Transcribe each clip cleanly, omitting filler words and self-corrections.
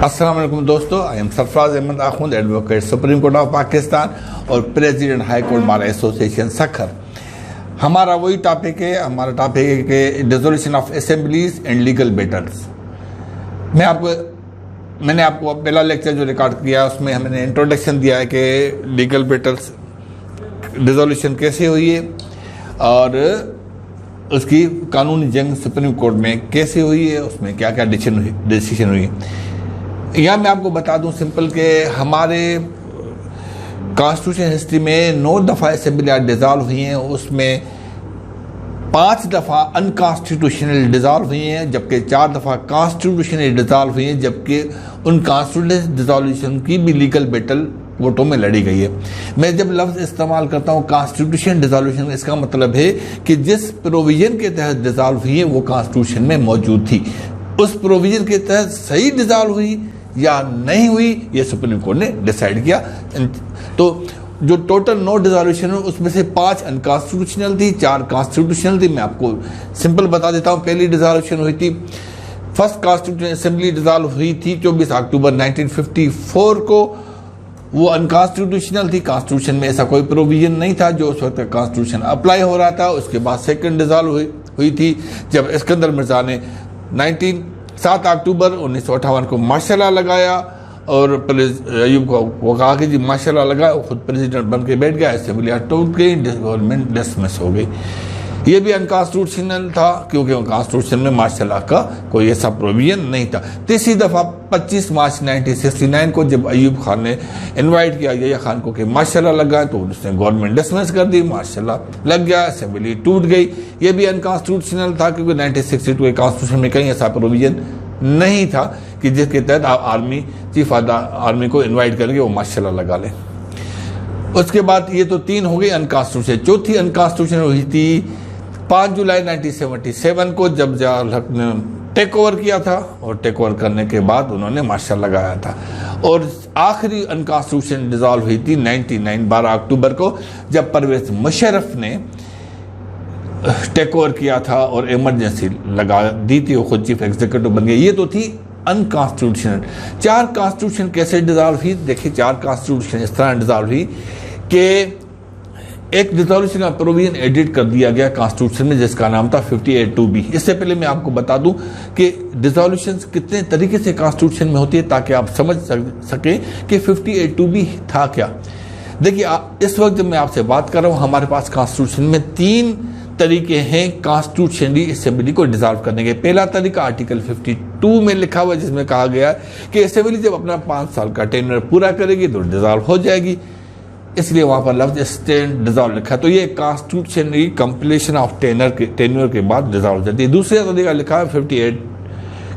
अस्सलाम वालेकुम दोस्तों, I am Sarfaraz Ahmed Akhund, advocate supreme court of Pakistan और president high court bar association Sukkur. हमारा वही टॉपिक है, हमारा टॉपिक है कि dissolution of assemblies and legal battles. मैंने आपको पहला लेक्चर जो रिकॉर्ड किया उसमें हमने इंट्रोडक्शन दिया है कि लीगल बैटल्स डिसोल्यूशन कैसे हुई है और उसकी कानूनी जंग सुप्रीम कोर्ट में कैसे हुई है, उसमें क्या क्या डिसीजन हुई है। यहाँ मैं आपको बता दूं सिंपल के हमारे कॉन्स्टिट्यूशन हिस्ट्री में 9 दफ़ा असेंबली डिसॉल्व हुई हैं, उसमें 5 दफ़ा अनकॉन्स्टिट्यूशनल डिसॉल्व हुई हैं, जबकि 4 दफ़ा कॉन्स्टिट्यूशनल डिसॉल्व हुई हैं, जबकि उन कॉन्स्टिट्यूशनल डिसॉल्यूशन की भी लीगल बैटल कोर्टों में लड़ी गई है। मैं जब लफ्ज़ इस्तेमाल करता हूँ कॉन्स्टिट्यूशन डिसॉल्यूशन, इसका मतलब है कि जिस प्रोविजन के तहत डिसॉल्व हुई है वो कॉन्स्टिट्यूशन में मौजूद थी, उस प्रोविजन के तहत सही डिसॉल्व हुई या नहीं हुई ये सुप्रीम कोर्ट ने डिसाइड किया। तो जो टोटल 9 डिसॉल्यूशन है उसमें से 5 अनकॉन्स्टिट्यूशनल थी, 4 कॉन्स्टिट्यूशनल थी। मैं आपको सिंपल बता देता हूँ। पहली डिसॉल्यूशन हुई थी, फर्स्ट कॉन्स्टिट्यूशन असेंबली डिसॉल्व हुई थी 24 अक्टूबर 1954 को। वो अनकॉन्स्टिट्यूशनल थी, कॉन्स्टिट्यूशन में ऐसा कोई प्रोविजन नहीं था जो उस वक्त कॉन्स्टिट्यूशन अप्लाई हो रहा था। उसके बाद सेकंड डिसॉल्व हुई थी जब इस्कंदर मिर्जा ने 7 अक्टूबर 1958 को मार्शल लॉ लगाया और अयूब को वो कहा कि जी मार्शल लॉ लगाया, खुद प्रेसिडेंट बन के बैठ गया, असेंबली टूट गई, गवर्नमेंट डिसमिस हो गई। ये भी अनकॉन्स्टिट्यूशनल था क्योंकि कॉन्स्टिट्यूशन में मार्शल लॉ का कोई ऐसा प्रोविजन नहीं था। तीसरी दफ़ा 25 मार्च 1969 को जब अयूब खान ने इनवाइट किया यहिया खान को कि मार्शल लॉ लगाए तो उसने गवर्नमेंट डिसमिस कर दी, मार्शल लॉ लग गया, असेंबली टूट गई। ये भी अनकॉन्स्टिट्यूशनल था क्योंकि 1962 के कॉन्स्टिट्यूशन में कहीं ऐसा प्रोविजन नहीं था कि जिसके तहत आप चीफ ऑफ द आर्मी को इन्वाइट करेंगे वो मार्शल लॉ लगा लें। उसके बाद ये तो 3 हो गई अनकॉन्स्टिट्यूशन। चौथी अनकॉन्स्टिट्यूशन हुई थी 5 जुलाई 1977 को जब ज़ियाउल हक ने टेक ओवर किया था और टेक ओवर करने के बाद उन्होंने मार्शल लगाया था। और आखिरी अनकॉन्स्टिट्यूशन डिसॉल्व हुई थी 12 अक्टूबर को जब परवेज मुशर्रफ ने टेक ओवर किया था और इमरजेंसी लगा दी थी, वो खुद चीफ एग्जीक्यूटिव बन गए। ये तो थी अनकॉन्स्टिट्यूशनल। 4 कॉन्स्टिट्यूशन कैसे डिसॉल्व हुई? देखिए 4 कॉन्स्टिट्यूशन इस तरह डिसॉल्व हुई कि एक डिसॉल्यूशन का प्रोविजन एडिट कर दिया गया कॉन्स्टिट्यूशन में जिसका नाम था 58(2)B। इससे पहले मैं आपको बता दूं कि डिसॉल्यूशन कितने तरीके से कॉन्स्टिट्यूशन में होती है ताकि आप समझ सकें कि 58(2)B था क्या। देखिए इस वक्त जब मैं आपसे बात कर रहा हूं हमारे पास कॉन्स्टिट्यूशन में 3 तरीके हैं कॉन्स्टिट्यूशनली असेंबली को डिसॉल्व करने के। पहला तरीका आर्टिकल 52 में लिखा हुआ जिसमें कहा गया कि असेंबली जब अपना 5 साल का टेन्योर पूरा करेगी तो डिसॉल्व हो जाएगी, इसलिए वहां पर लफ्ज स्टैंड डिसॉल्व लिखा। तो ये कॉन्स्टिट्यूशनली कंप्लीशन ऑफ टेन्योर के बाद डिसॉल्व हो जाती है। दूसरा तरीका लिखा है 58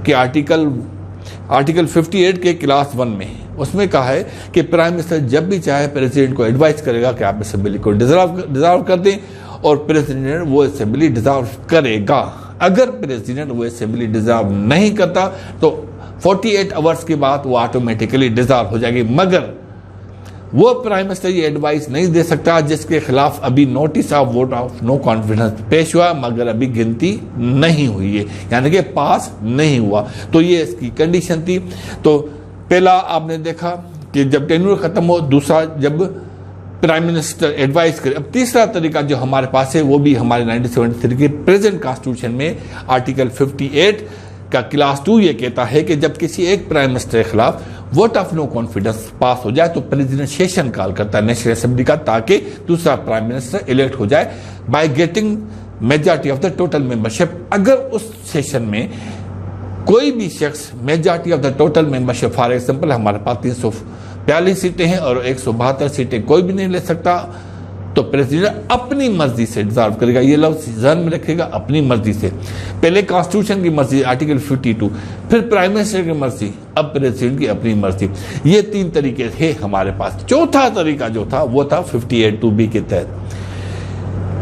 के आर्टिकल 58 के क्लास 1 में, उसमें कहा है कि प्राइम मिनिस्टर जब भी चाहे प्रेसिडेंट को एडवाइस करेगा कि आप असेंबली को डिसॉल्व कर दें और प्रेसिडेंट वो असेंबली डिसॉल्व करेगा। अगर प्रेसिडेंट वो असेंबली डिसॉल्व नहीं करता तो 48 आवर्स के बाद वो ऑटोमेटिकली डिसॉल्व हो जाएगी। मगर वो प्राइम मिनिस्टर ये एडवाइस नहीं दे सकता जिसके खिलाफ अभी notice of vote of no confidence पेश हुआ मगर अभी गिनती नहीं हुई है, यानी कि पास नहीं हुआ। तो ये इसकी कंडीशन थी। तो पहला आपने देखा कि जब टेन्योर खत्म हो, दूसरा जब प्राइम मिनिस्टर एडवाइस करे। अब तीसरा तरीका जो हमारे पास है वो भी हमारे 1973 के प्रेजेंट कॉन्स्टिट्यूशन में आर्टिकल 58 का क्लास 2 ये कहता है कि जब किसी एक प्राइम मिनिस्टर के खिलाफ वोट ऑफ नो कॉन्फिडेंस पास हो जाए तो प्रेसिडेंट सेशन कॉल करता है नेशनल असेंबली का ताकि दूसरा प्राइम मिनिस्टर इलेक्ट हो जाए by getting majority of the total membership. अगर उस सेशन में कोई भी शख्स majority of the total membership, for example हमारे पास 342 सीटें हैं और 172 सीटें कोई भी नहीं ले सकता, तो प्रेसिडेंट अपनी मर्जी से डिसॉल्व करेगा। ये लफ्ज ध्यान में रखेगा, अपनी मर्जी से। पहले कॉन्स्टिट्यूशन की मर्जी आर्टिकल 52, फिर प्राइम मिनिस्टर की मर्जी, अब प्रेसिडेंट की अपनी मर्जी। ये 3 तरीके थे हमारे पास। चौथा तरीका जो था वो था 58(2)B के तहत।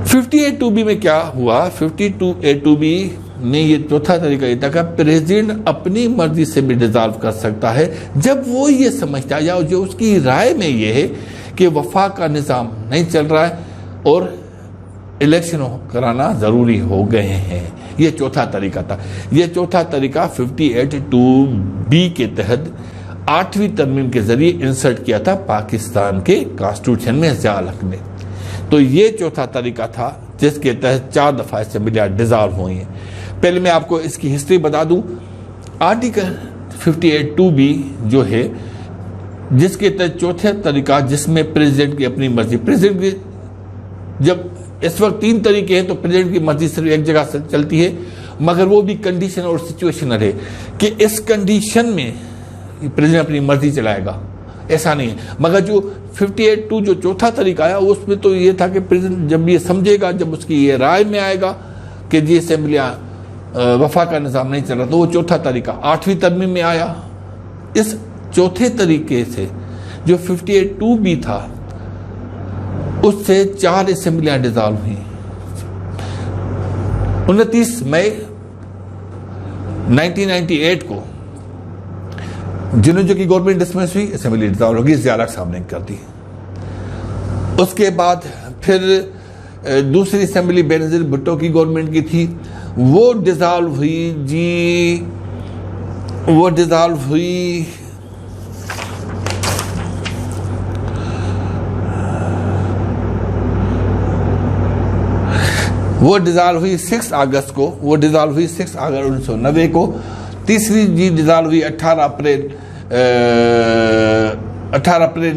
58(2)B में क्या हुआ? 52(2)B ने ये चौथा तरीका ये था कि प्रेसिडेंट अपनी मर्जी से भी डिसॉल्व कर सकता है जब वो ये समझता है या जो उसकी राय में ये है कि वफाक का निज़ाम नहीं चल रहा है और इलेक्शन कराना ज़रूरी हो गए हैं। ये चौथा तरीका था। ये चौथा तरीका 58(2)B के तहत 8वीं तरमीम के जरिए इंसर्ट किया था पाकिस्तान के कॉन्स्टिट्यूशन में ज़िया हक ने। तो ये चौथा तरीका था जिसके तहत 4 दफ़ा असेंबलियाँ डिज़ॉल्व हुई हैं। पहले मैं आपको इसकी हिस्ट्री बता दूं। आर्टिकल 58(2)B जो है, जिसके तहत चौथा तरीका जिसमें प्रेसिडेंट की अपनी मर्जी, प्रेसिडेंट की जब इस वक्त 3 तरीके हैं तो प्रेसिडेंट की मर्जी सिर्फ एक जगह से चलती है, मगर वो भी कंडीशन और सिचुएशनल है कि इस कंडीशन में प्रेसिडेंट अपनी मर्जी चलाएगा, ऐसा नहीं है। मगर जो 58(2) जो चौथा तरीका आया उसमें तो ये था कि प्रेसिडेंट जब ये समझेगा, जब उसकी ये राय में आएगा कि जी असेंबलियाँ वफा का निज़ाम नहीं चल रहा, तो वो चौथा तरीका 8वीं तरमीम में आया। इस चौथे तरीके से जो 58(2)B था उससे 4 असेंबलियाँ डिज़ॉल्व हुई। 29 मई 1998 को जिन्होंने की गवर्नमेंट डिसमिस हुई, असेंबली डिज़ॉल्व होगी, ज़िया हक साहब ने कर दी। उसके बाद फिर दूसरी असेंबली बेनज़ीर भुट्टो की गवर्नमेंट की थी, वो डिज़ॉल्व हुई जी, वो डिज़ॉल्व हुई वो डिज़ॉल्व हुई 6 अगस्त को, वो डिज़ॉल्व हुई 6 अगस्त 1990 को। तीसरी जी डिज़ॉल्व हुई 18 अप्रैल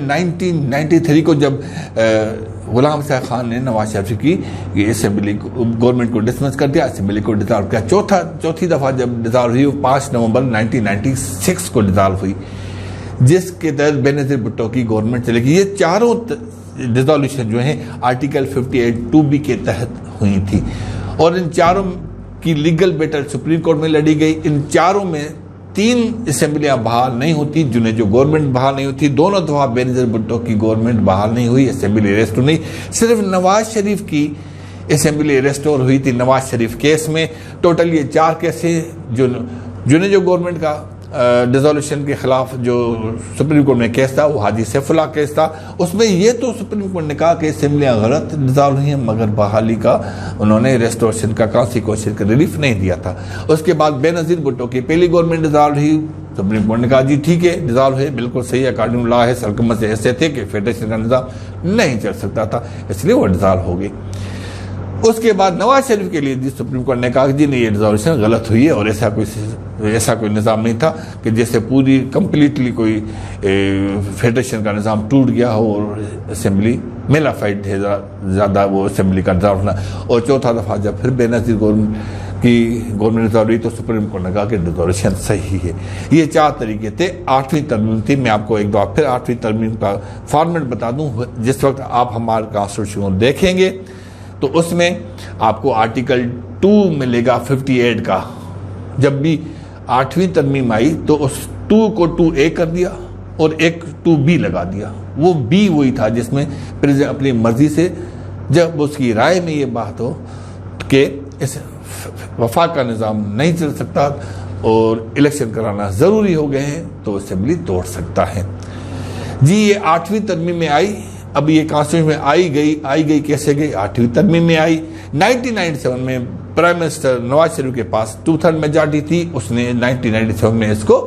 1993 को, जब गुलाम शाह खान ने नवाज शरीफ की ये असेंबली गवर्नमेंट को डिसमिस कर दिया, असेंबली को डिज़ॉल्व किया। चौथी दफ़ा जब डिज़ॉल्व हुई वो 5 नवंबर 1996 को डिज़ॉल्व हुई, जिसके तहत बेनज़ीर भुट्टो की गवर्नमेंट चलेगी। ये चारों डिज़ोल्यूशन जो हैं आर्टिकल 58(2)B के तहत हुई थी और इन चारों की लीगल बैटल सुप्रीम कोर्ट में लड़ी गई। इन चारों में 3 असेंबलियाँ बहाल नहीं होती, जिन्हें जो गवर्नमेंट बहाल नहीं होती। दोनों दफ़ा बेनज़ीर भुट्टो की गवर्नमेंट बहाल नहीं हुई, असेंबली रेस्टोर नहीं, सिर्फ नवाज शरीफ की असेंबली रेस्टोर हुई थी नवाज शरीफ केस में। टोटल ये 4 केस हैं जिन्हें जो गवर्नमेंट का डिज़ोल्यूशन के खिलाफ जो सुप्रीम कोर्ट में केस था वो हाजी सैफुल्लाह केस था। उसमें ये तो सुप्रीम कोर्ट ने कहा कि असेंबलियाँ गलत डिज़ोल्व हुई हैं, मगर बहाली का उन्होंने रेस्टोरेशन का कॉन्सिक्वेंशियल का रिलीफ नहीं दिया था। उसके बाद बेनज़ीर भुट्टो की पहली गवर्नमेंट डिज़ोल्व हुई, सुप्रीम कोर्ट ने कहा जी ठीक है डिज़ोल्व है, बिल्कुल सही अकॉर्डिंग लॉ है, सरकम से ऐसे थे कि फेडरेशन का निज़ाम नहीं चल सकता था, इसलिए वो डिज़ोल्व हो गई। उसके बाद नवाज शरीफ के लिए सुप्रीम कोर्ट ने कहा कि जी नहीं, ये रिजोल्यूशन गलत हुई है और ऐसा कोई निज़ाम नहीं था कि जैसे पूरी कंप्लीटली कोई फेडरेशन का निज़ाम टूट गया हो और असेंबली मेलाफाइड है ज़्यादा वो असेंबली का निज़ाम होना। और चौथा दफ़ा जब फिर बेनज़ीर गवर्नमेंट रिजॉल्व हुई तो सुप्रीम कोर्ट ने कहा कि रिजोल्यूशन सही है। ये 4 तरीके थे। 8वीं तरमीम थी। मैं आपको एक बार फिर 8वीं तरमीम का फॉर्मेट बता दूँ। जिस वक्त आप हमारे कॉन्स्टिट्यूशन को देखेंगे तो उसमें आपको आर्टिकल 2 मिलेगा 58 का। जब भी 8वीं तरमीम आई तो उस 2 को 2A कर दिया और एक 2B लगा दिया। वो B वही था जिसमें प्रेसिडेंट अपनी मर्जी से, जब उसकी राय में ये बात हो कि इस वफा का निज़ाम नहीं चल सकता और इलेक्शन कराना ज़रूरी हो गए हैं, तो असेंबली तोड़ सकता है। जी ये 8वीं तरमीम में आई। अब ये कॉन्स्टिट्यूशन में आई गई कैसे गई? 8वीं तरमीम में आई। 1997 में प्राइम मिनिस्टर नवाज शरीफ के पास 2/3 मेजॉरिटी थी, उसने 1997 में इसको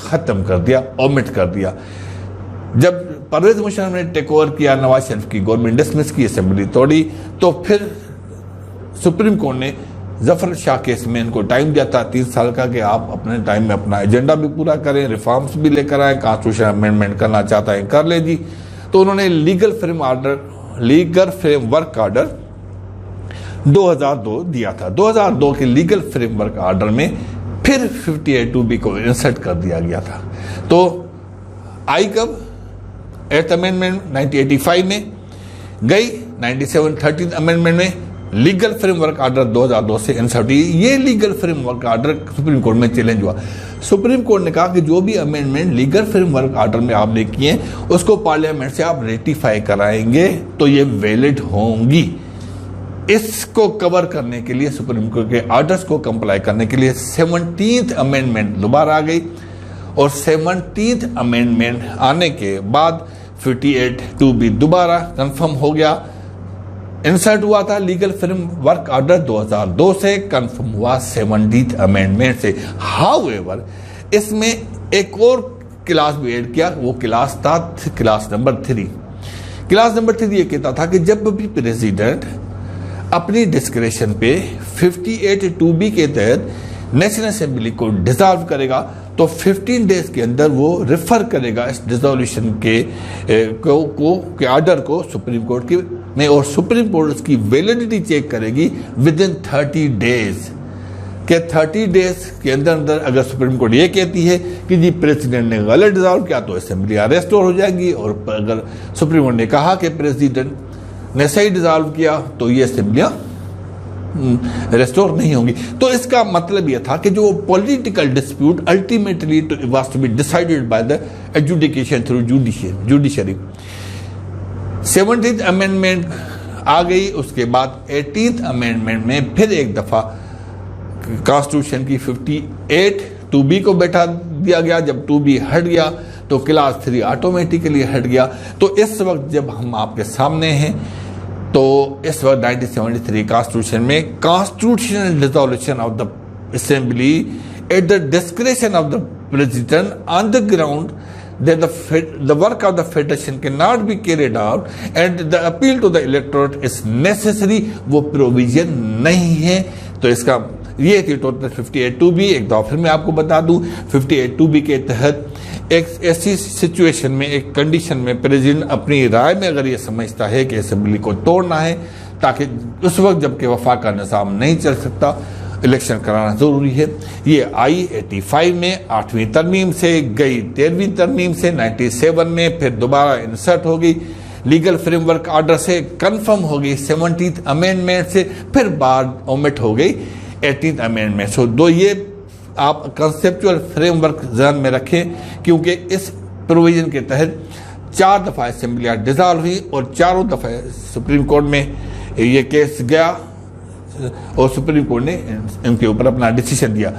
ख़त्म कर दिया, ओमिट कर दिया। जब परवेज मुशर्रफ ने टेक ओवर किया, नवाज शरीफ की गवर्नमेंट डिसमिस की, असेंबली तोड़ी, तो फिर सुप्रीम कोर्ट ने जफर शाह केस में इनको टाइम दिया था 3 साल का कि आप अपने टाइम में अपना एजेंडा भी पूरा करें, रिफॉर्म्स भी लेकर आए, कॉन्स्टिट्यूशन अमेंडमेंट करना चाहता है कर ले जी। तो उन्होंने लीगल फ्रेमवर्क आर्डर 2002 दिया था। 2002 के लीगल फ्रेमवर्क आर्डर में फिर 58(2)B को इंसर्ट कर दिया गया था। तो आई कब? 8th अमेंडमेंट 1985 में गई, 97 13th अमेंडमेंट में लीगल फ्रेमवर्क आर्डर 2002 से इंसर्ट हुई। ये legal framework order supreme court में चैलेंज हुआ। सुप्रीम कोर्ट ने कहा कि जो भी अमेंडमेंट लीगल फ्रेमवर्क आर्डर में आपने किए उसको पार्लियामेंट से आप रेटिफाई कराएंगे तो ये वैलिड होंगी। इसको कवर करने के लिए सुप्रीम कोर्ट के ऑर्डर्स को कंप्लाई करने के लिए 17th अमेंडमेंट दोबारा आ गई और 17th अमेंडमेंट आने के बाद 58(2)B दोबारा कंफर्म हो गया। इंसर्ट हुआ था लीगल फ्रेमवर्क ऑर्डर 2002 से, कंफर्म हुआ 70th अमेंडमेंट से। हाउएवर इसमें एक और क्लास भी ऐड किया, वो क्लास था क्लास नंबर 3। क्लास नंबर 3 ये कहता था कि जब भी प्रेसिडेंट अपनी डिस्क्रेशन पे 58(2)B के तहत नेशनल असेंबली को डिसॉल्व करेगा तो 15 डेज के अंदर वो रेफर करेगा इस डिसोल्यूशन के ऑर्डर को सुप्रीम कोर्ट की में, और सुप्रीम कोर्ट उसकी वैलिडिटी चेक करेगी विद इन 30 डेज के 30 डेज के अंदर अगर सुप्रीम कोर्ट ये कहती है कि जी प्रेसिडेंट ने गलत डिसॉल्व किया तो असेंबली रेस्टोर हो जाएगी, और अगर सुप्रीम कोर्ट ने कहा कि प्रेसिडेंट ने सही डिसॉल्व किया तो ये असेंबलियां रेस्टोर नहीं होंगी। तो इसका मतलब यह था कि जो political dispute ultimately was to be decided by the adjudication through judiciary. 70th amendment आ गई, उसके बाद 18th अमेंडमेंट में फिर एक दफा कॉन्स्टिट्यूशन की 58(2)B को बैठा दिया गया। जब 2B हट गया तो क्लास 3 ऑटोमेटिकली हट गया। तो इस वक्त जब हम आपके सामने हैं तो इस वक्त 1973 कॉन्स्टिट्यूशन में constitutional dissolution of the assembly at the discretion of the president on the ground that the work of the federation cannot be carried out and the appeal to the electorate is necessary, वो provision नहीं है। तो इसका ये थी total 58(2)B। एक दफा फिर मैं आपको बता दूं 58(2)B के तहत एक ऐसी सिचुएशन में, एक कंडीशन में प्रेसिडेंट अपनी राय में अगर ये समझता है कि असेंबली को तोड़ना है ताकि उस वक्त जबकि वफाक का निज़ाम नहीं चल सकता, इलेक्शन कराना जरूरी है। ये आई 85 में 8वीं तरमीम से, गई 13वीं तरमीम से 97 में, फिर दोबारा इंसर्ट हो गई लीगल फ्रेमवर्क ऑर्डर से, कंफर्म हो गई 70th अमेंडमेंट से, फिर बाद ओमिट हो गई 18th अमेंडमेंट। सो दो ये आप कंसेप्चुअल फ्रेमवर्क ध्यान में रखें, क्योंकि इस प्रोविजन के तहत 4 दफ़ा असेंबलियाँ डिसॉल्व हुई और चारों दफ़ा सुप्रीम कोर्ट में ये केस गया और सुप्रीम कोर्ट ने इनके ऊपर अपना डिसीजन दिया।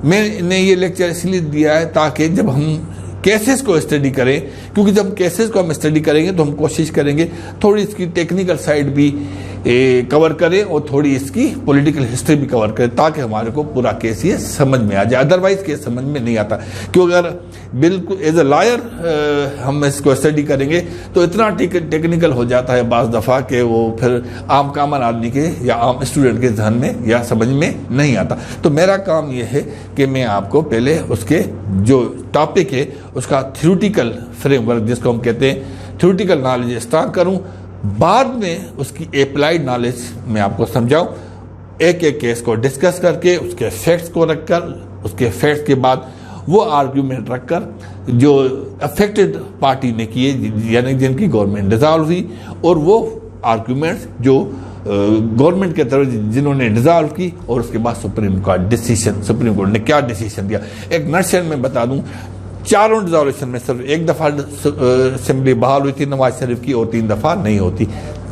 मैंने ये लेक्चर इसलिए दिया है ताकि जब हम केसेस को स्टडी करें, क्योंकि जब केसेस को हम स्टडी करेंगे तो हम कोशिश करेंगे थोड़ी इसकी टेक्निकल साइड भी कवर करें और थोड़ी इसकी पॉलिटिकल हिस्ट्री भी कवर करें ताकि हमारे को पूरा केस ये समझ में आ जाए। अदरवाइज केस समझ में नहीं आता, क्योंकि अगर बिल्कुल एज अ लॉयर हम इसको स्टडी करेंगे तो इतना टेक्निकल हो जाता है बाज़ दफ़ा कि वो फिर आम कामन आदमी के या आम स्टूडेंट के ध्यान में या समझ में नहीं आता। तो मेरा काम ये है कि मैं आपको पहले उसके जो टॉपिक है उसका थ्योरेटिकल फ्रेमवर्क, जिसको हम कहते हैं थ्योरेटिकल नॉलेज, स्टार्ट करूं, बाद में उसकी अप्लाइड नॉलेज मैं आपको समझाऊं, एक एक केस को डिस्कस करके उसके फैक्ट्स को रखकर, उसके फैक्ट्स के बाद वो आर्ग्यूमेंट रखकर जो अफेक्टेड पार्टी ने किए, यानी जिनकी गवर्नमेंट डिसॉल्व हुई, और वो आर्ग्यूमेंट्स जो गवर्नमेंट के तरफ जिन्होंने डिसॉल्व की, और उसके बाद सुप्रीम कोर्ट ने क्या डिसीजन दिया। एक नटशेल में बता दूं, चारों डिसोल्यूशन में सिर्फ एक दफ़ा असेंबली बहाल हुई थी नवाज शरीफ की और 3 दफ़ा नहीं होती।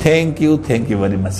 Thank you very much.